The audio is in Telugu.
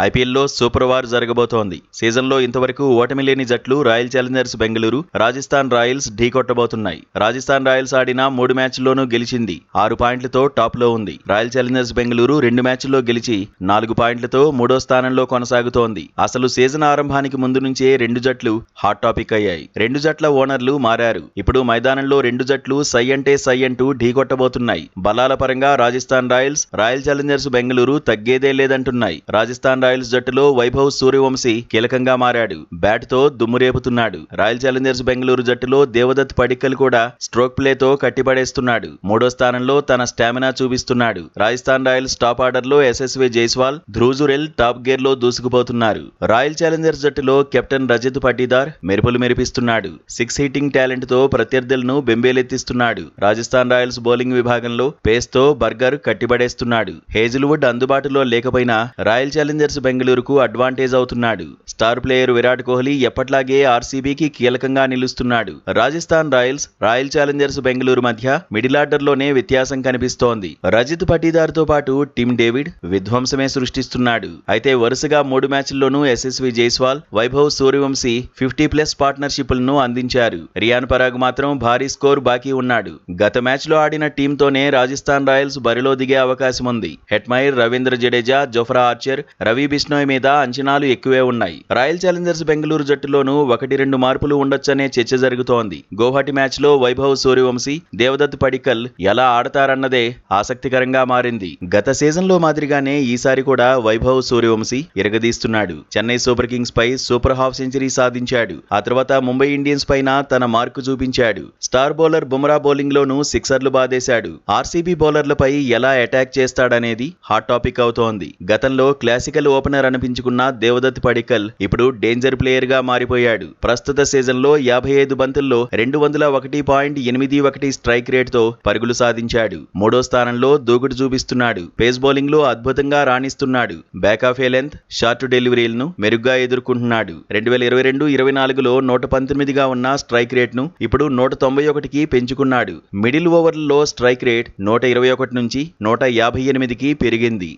ఐపీఎల్లో సూపర్ వార్ జరగబోతోంది. సీజన్లో ఇంతవరకు ఓటమి లేని జట్లు Royal Challengers Bengaluru, Rajasthan Royals ఢీకొట్టబోతున్నాయి. రాజస్థాన్ రాయల్స్ ఆడిన 3 మ్యాచ్ల్లోనూ గెలిచింది. 6 పాయింట్లతో టాప్లో ఉంది. రాయల్ ఛాలెంజర్స్ బెంగళూరు 2 మ్యాచ్ల్లో గెలిచి 4 పాయింట్లతో 3వ స్థానంలో కొనసాగుతోంది. అసలు సీజన్ ఆరంభానికి ముందు నుంచే 2 జట్లు హాట్ టాపిక్ అయ్యాయి. 2 జట్ల ఓనర్లు మారారు. ఇప్పుడు మైదానంలో 2 జట్లు సై అంటే సై అంటూ ఢీకొట్టబోతున్నాయి. బలాల పరంగా Rajasthan Royals, Royal Challengers Bengaluru తగ్గేదే లేదంటున్నాయి. రాజస్థాన్ రాయల్స్ జట్టులో వైభవ్ సూర్యవంశీ కీలకంగా మారాడు. బ్యాట్ తో దుమ్ము రేపుతున్నాడు. రాయల్ ఛాలెంజర్స్ బెంగళూరు జట్టులో దేవదత్ పడిక్కల్ కూడా స్ట్రోక్ ప్లేతో కట్టిపడేస్తున్నాడు. 3వ స్థానంలో తన స్టామినా చూపిస్తున్నాడు. రాజస్థాన్ రాయల్స్ టాప్ ఆర్డర్ లో ఎస్ఎస్వి జైస్వాల్, ధ్రువ్ జురెల్ టాప్ గేర్ లో దూసుకుపోతున్నారు. రాయల్ ఛాలెంజర్స్ జట్టులో కెప్టెన్ రజత్ పటీదార్ మెరుపులు మెరిపిస్తున్నాడు. 6 హిట్టింగ్ టాలెంట్ తో ప్రత్యర్థులను బెంబేలెత్తిస్తున్నాడు. రాజస్థాన్ రాయల్స్ బౌలింగ్ విభాగంలో పేస్ తో బర్గర్ కట్టిపడేస్తున్నాడు. హేజిల్వుడ్ అందుబాటులో లేకపోయినా రాయల్ ఛాలెంజర్స్ బెంగళూరుకు అడ్వాంటేజ్ అవుతున్నాడు. స్టార్ ప్లేయర్ విరాట్ కోహ్లీ ఎప్పట్లాగే ఆర్సీబీకి కీలకంగా నిలుస్తున్నాడు. Rajasthan Royals, Royal Challengers Bengaluru మధ్య మిడిల్ ఆర్డర్ లోనే వ్యత్యాసం కనిపిస్తోంది. రజత్ పటీదార్ తో పాటు టిమ్ డేవిడ్ విధ్వంసమే సృష్టిస్తున్నాడు. అయితే వరుసగా 3 మ్యాచ్ల్లోనూ ఎస్ఎస్వి జైస్వాల్, వైభవ్ సూర్యవంశీ 50+ పార్ట్నర్షిప్లను అందించారు. రియాన్ పరాగ్ మాత్రం భారీ స్కోర్ బాకీ ఉన్నాడు. గత మ్యాచ్లో ఆడిన టీంతోనే రాజస్థాన్ రాయల్స్ బరిలో దిగే అవకాశం ఉంది. Hetmyer, Ravindra Jadeja, Jofra Archer, Ravi Bishnoi మీద అంచనాలు ఎక్కువే ఉన్నాయి. రాయల్ ఛాలెంజర్స్ బెంగళూరు జట్టులోనూ 1-2 మార్పులు ఉండొచ్చనే చర్చ జరుగుతోంది. గౌహటి మ్యాచ్లో వైభవ్ సూర్యవంశీ, దేవదత్ పడిక్కల్ ఎలా ఆడతారన్నదే ఆసక్తికరంగా మారింది. గత సీజన్లో మాదిరిగానే ఈసారి కూడా వైభవ్ సూర్యవంశీ ఇరగదీస్తున్నాడు. చెన్నై సూపర్ కింగ్స్ పై సూపర్ హాఫ్ సెంచరీ సాధించాడు. ఆ తర్వాత ముంబై ఇండియన్స్ పైన తన మార్కు చూపించాడు. స్టార్ బౌలర్ బుమ్రా బౌలింగ్ లోనూ సిక్సర్లు బాదేశాడు. ఆర్సీబీ బౌలర్లపై ఎలా అటాక్ చేస్తాడనేది హాట్ టాపిక్ అవుతోంది. గతంలో క్లాసికల్ ఓపెనర్ అనిపించుకున్న దేవదత్ పడిక్కల్ ఇప్పుడు డేంజర్ ప్లేయర్ గా మారిపోయాడు. ప్రస్తుత సీజన్లో 55 బంతుల్లో 201.81 స్ట్రైక్ రేట్ తో పరుగులు సాధించాడు. 3వ స్థానంలో దూకుడు చూపిస్తున్నాడు. పేస్ బౌలింగ్ లో అద్భుతంగా రాణిస్తున్నాడు. Back of a length, short డెలివరీలను మెరుగ్గా ఎదుర్కొంటున్నాడు. 2022-24లో 119గా ఉన్న స్ట్రైక్ రేట్ ను ఇప్పుడు 191కి పెంచుకున్నాడు. మిడిల్ ఓవర్లలో స్ట్రైక్ రేట్ 121 నుంచి 158కి పెరిగింది.